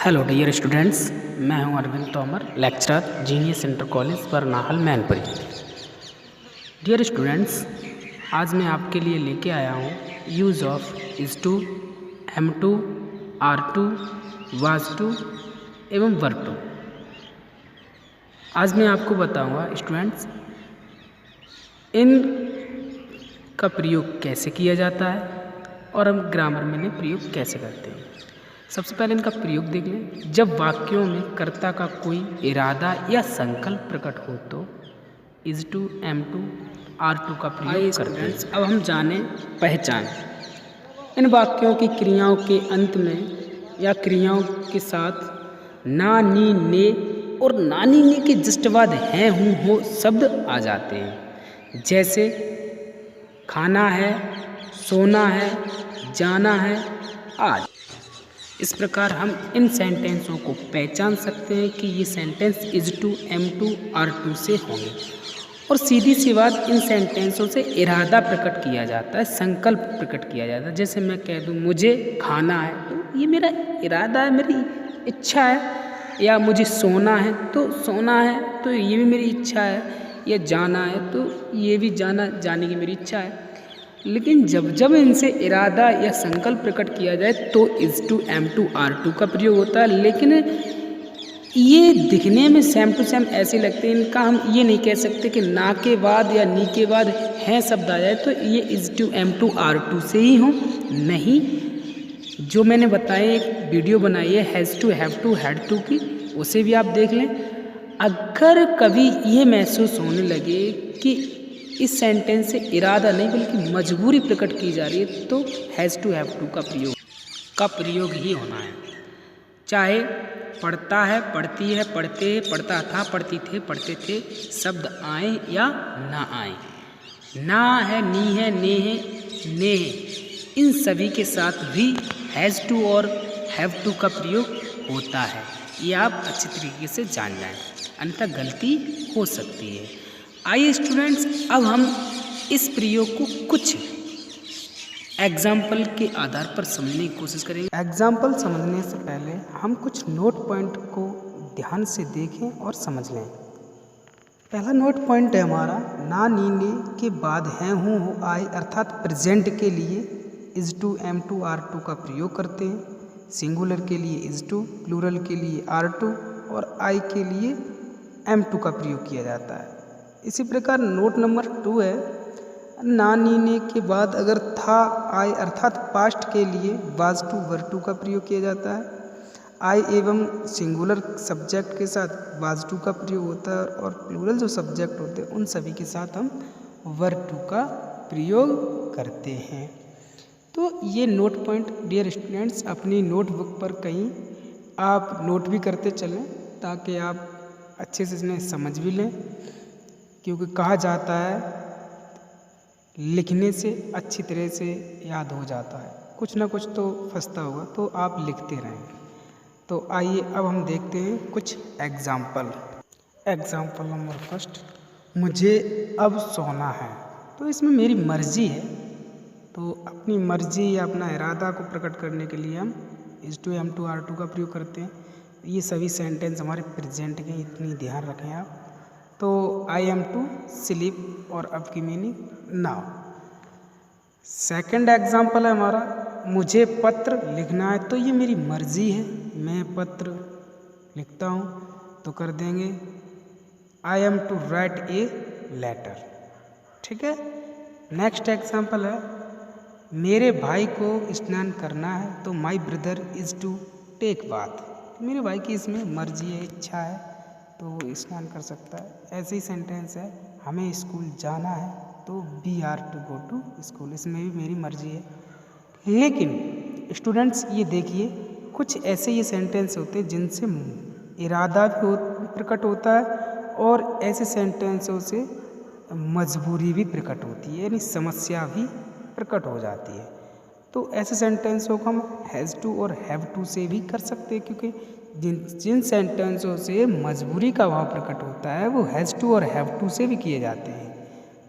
Hello dear students, मैं हूं Arvind Tomar, lecturer genius inter college Barnahal Mainpuri. Dear students, आज मैं आपके लिए लेके आया हूं use of is2, am2, are2, was2 एवं were2। आज मैं आपको बताऊंगा स्टूडेंट्स इन का प्रयोग कैसे किया जाता है और हम ग्रामर में इन्हें प्रयोग कैसे करते हैं। सबसे पहले इनका प्रयोग देख लें। जब वाक्यों में कर्ता का कोई इरादा या संकल्प प्रकट हो तो is2, am2, are2 का प्रयोग करते हैं। अब हम जाने पहचान। इन वाक्यों की क्रियाओं के अंत में या क्रियाओं के साथ ना, नी, ने और नानी ने के जस्ट बाद हैं, हूँ, हो शब्द आ जाते हैं। जैसे खाना है, सोना है, जाना है आज। इस प्रकार हम इन सेंटेंसों को पहचान सकते हैं कि ये सेंटेंस is2, am2, are2 से होंगे। और सीधी सी बात, इन सेंटेंसों से इरादा प्रकट किया जाता है, संकल्प प्रकट किया जाता है। जैसे मैं कह दूँ मुझे खाना है तो ये मेरा इरादा है, मेरी इच्छा है। या मुझे सोना है तो सोना है तो ये भी मेरी इच्छा है। या जाना है तो ये भी जाने की मेरी इच्छा है। लेकिन जब जब इनसे इरादा या संकल्प प्रकट किया जाए तो is2, am2, are2 का प्रयोग होता है। लेकिन ये दिखने में सेम टू सेम ऐसे लगते हैं, इनका हम ये नहीं कह सकते कि ना के बाद या नी के बाद हैं शब्द आ जाए तो ये is2, am2, are2 से ही हों। नहीं, जो मैंने बताया एक वीडियो बनाई है has to, have to, had to की, उसे भी आप देख लें। अगर कभी ये महसूस होने लगे कि इस सेंटेंस से इरादा नहीं बल्कि मजबूरी प्रकट की जा रही है तो हैज़ टू, हैव टू का प्रयोग ही होना है। चाहे पढ़ता है, पढ़ती है, पढ़ते, पढ़ता था, पढ़ती थे, पढ़ते थे शब्द आए या ना आए। ना है, नी है, ने है, ने है, इन सभी के साथ भी हैज़ टू और हैव टू का प्रयोग होता है। ये आप अच्छी तरीके से जान जाएं, अन्यथा गलती हो सकती है। आइए स्टूडेंट्स, अब हम इस प्रयोग को कुछ एग्जाम्पल के आधार पर समझने की कोशिश करेंगे। एग्जाम्पल समझने से पहले हम कुछ नोट पॉइंट को ध्यान से देखें और समझ लें। पहला नोट पॉइंट है हमारा, ना, नी, ने के बाद हैं, हूँ, हो, आए अर्थात प्रेजेंट के लिए is2, am2, are2 का प्रयोग करते हैं। सिंगुलर के लिए is2, प्लूरल के लिए are2 और आई के लिए am2 का प्रयोग किया जाता है। इसी प्रकार नोट नंबर 2 है, ना, नी, ने के बाद अगर था, आए अर्थात पास्ट के लिए was2, were2 का प्रयोग किया जाता है। आई एवं सिंगुलर सब्जेक्ट के साथ was2 का प्रयोग होता है और प्लूरल जो सब्जेक्ट होते हैं उन सभी के साथ हम were2 का प्रयोग करते हैं। तो ये नोट पॉइंट डियर स्टूडेंट्स अपनी नोटबुक पर कहीं आप नोट भी करते चलें ताकि आप अच्छे से इन्हें समझ भी लें, क्योंकि कहा जाता है लिखने से अच्छी तरह से याद हो जाता है, कुछ ना कुछ तो फंसता होगा, तो आप लिखते रहें। तो आइए अब हम देखते हैं कुछ एग्जाम्पल। एग्जाम्पल नंबर फर्स्ट, मुझे अब सोना है। तो इसमें मेरी मर्जी है, तो अपनी मर्जी या अपना इरादा को प्रकट करने के लिए हम is2, am2, are2 का प्रयोग करते हैं। ये सभी सेंटेंस हमारे प्रेजेंट के, इतनी ध्यान रखें आप। तो आई एम टू स्लीप और अब की मीनिंग नाउ। सेकंड एग्जाम्पल है हमारा, मुझे पत्र लिखना है। तो ये मेरी मर्जी है, मैं पत्र लिखता हूँ तो कर देंगे I am to write a letter. ठीक है। नेक्स्ट एग्जाम्पल है, मेरे भाई को स्नान करना है। तो my brother is to take bath. मेरे भाई की इसमें मर्जी है, इच्छा है, तो वो स्नान कर सकता है। ऐसे ही सेंटेंस है, हमें स्कूल जाना है। तो we are to go to school, इसमें भी मेरी मर्जी है। लेकिन स्टूडेंट्स ये देखिए, कुछ ऐसे ये सेंटेंस होते हैं जिनसे इरादा भी प्रकट होता है और ऐसे सेंटेंसों से मजबूरी भी प्रकट होती है, यानी समस्या भी प्रकट हो जाती है। तो ऐसे सेंटेंसों को हम हैज़ टू और हैव टू से भी कर सकते हैं, क्योंकि जिन सेंटेंसों से मजबूरी का भाव प्रकट होता है वो हैज़ टू और हैव टू से भी किए जाते हैं।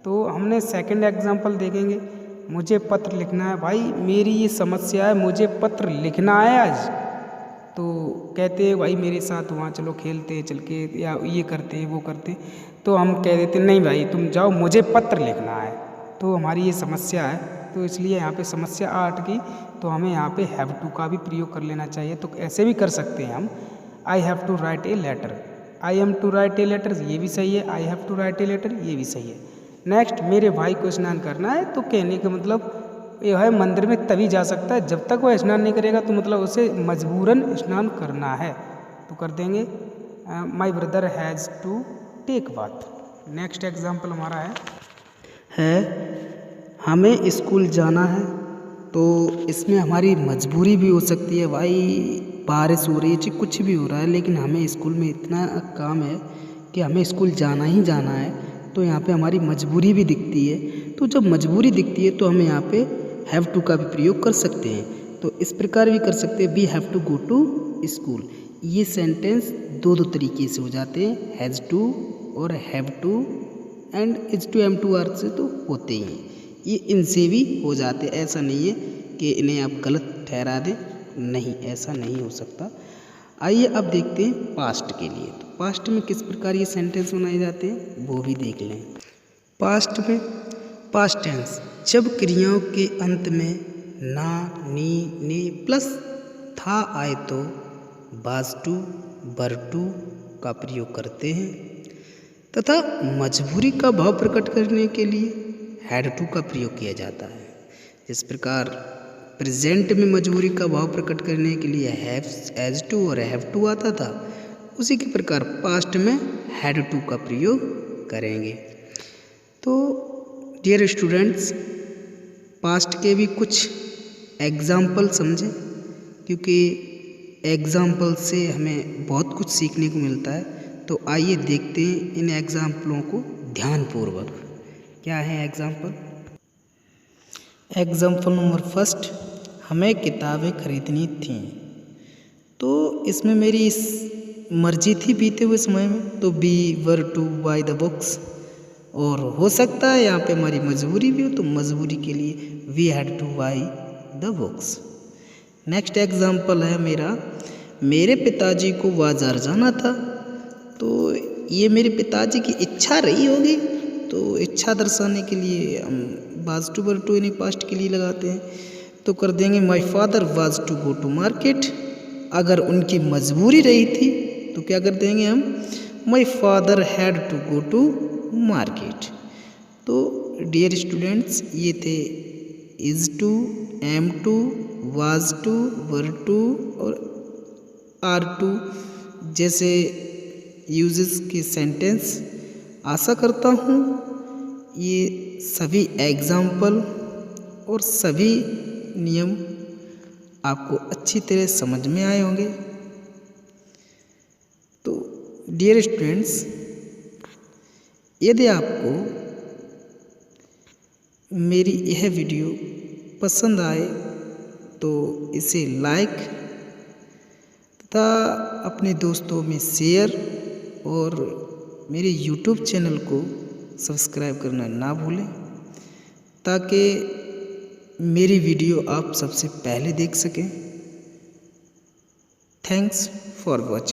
तो हमने सेकंड एग्जांपल देखेंगे, मुझे पत्र लिखना है। भाई मेरी ये समस्या है, मुझे पत्र लिखना है आज। तो कहते हैं भाई मेरे साथ वहाँ चलो खेलते चल के या ये करते वो करते, तो हम कह देते नहीं भाई तुम जाओ मुझे पत्र लिखना है। तो हमारी ये समस्या है, तो इसलिए यहाँ पे समस्या 8 की, तो हमें यहाँ पे हैव टू का भी प्रयोग कर लेना चाहिए। तो ऐसे भी कर सकते हैं हम, I have to write a letter, I am to write a letter, ये भी सही है, I have to write a letter, ये भी सही है। नेक्स्ट, मेरे भाई को स्नान करना है, तो कहने का मतलब ये है मंदिर में तभी जा सकता है जब तक वह स्नान नहीं करेगा, तो मतलब उसे मजबूरन स्नान करना है, तो कर देंगे my brother has to take bath. Next example हमारा है हमें स्कूल जाना है, तो इसमें हमारी मजबूरी भी हो सकती है, भाई बारिश हो रही है, कुछ भी हो रहा है, लेकिन हमें स्कूल में इतना काम है कि हमें स्कूल जाना ही जाना है, तो यहाँ पे हमारी मजबूरी भी दिखती है। तो जब मजबूरी दिखती है तो हमें यहाँ पे हैव टू का भी प्रयोग कर सकते हैं। तो इस प्रकार भी कर सकते हैं, we have to go to school. ये सेंटेंस दो तरीके से हो जाते हैं, हैज़ टू और have to, and is to am to are से तो होते ही हैं, ये इनसे भी हो जाते। ऐसा नहीं है कि इन्हें आप गलत ठहरा दें, नहीं, ऐसा नहीं हो सकता। आइए अब देखते हैं पास्ट के लिए। तो पास्ट में किस प्रकार ये सेंटेंस बनाए जाते हैं वो भी देख लें। पास्ट में पास्ट टेंस जब क्रियाओं के अंत में ना, नी, ने प्लस था आए तो वाज टू, वर टू का प्रयोग करते हैं, तथा मजबूरी का भाव प्रकट करने के लिए हैड टू का प्रयोग किया जाता है। जिस प्रकार प्रेजेंट में मजबूरी का भाव प्रकट करने के लिए हैव, एज टू और हैव टू आता था, उसी के प्रकार पास्ट में हैड टू का प्रयोग करेंगे। तो डियर स्टूडेंट्स, पास्ट के भी कुछ एग्जाम्पल समझें, क्योंकि एग्जाम्पल से हमें बहुत कुछ सीखने को मिलता है। तो आइए देखते हैं इन एग्जाम्पलों को ध्यानपूर्वक। क्या है एग्जाम्पल? एग्जाम्पल नंबर फर्स्ट, हमें किताबें खरीदनी थीं। तो इसमें मेरी मर्जी थी बीते हुए समय में, तो we were to buy the books, और हो सकता है यहाँ पे हमारी मजबूरी भी हो, तो मजबूरी के लिए we had to buy the books. Next example है मेरे पिताजी को बाजार जाना था। तो ये मेरे पिताजी की इच्छा रही होगी, तो इच्छा दर्शाने के लिए हम वाज टू वर टू इन्हें पास्ट के लिए लगाते हैं, तो कर देंगे my father was to go to market. अगर उनकी मजबूरी रही थी तो क्या कर देंगे हम, my father had to go to market. तो डियर स्टूडेंट्स, ये थे is to, am to, was to, were to और आर टू जैसे यूजेस के सेंटेंस। आशा करता हूँ ये सभी एग्जाम्पल और सभी नियम आपको अच्छी तरह समझ में आए होंगे। तो डियर स्टूडेंट्स, यदि आपको मेरी यह वीडियो पसंद आए तो इसे लाइक तथा अपने दोस्तों में शेयर और मेरे यूट्यूब चैनल को सब्सक्राइब करना ना भूलें, ताकि मेरी वीडियो आप सबसे पहले देख सकें। Thanks for watching.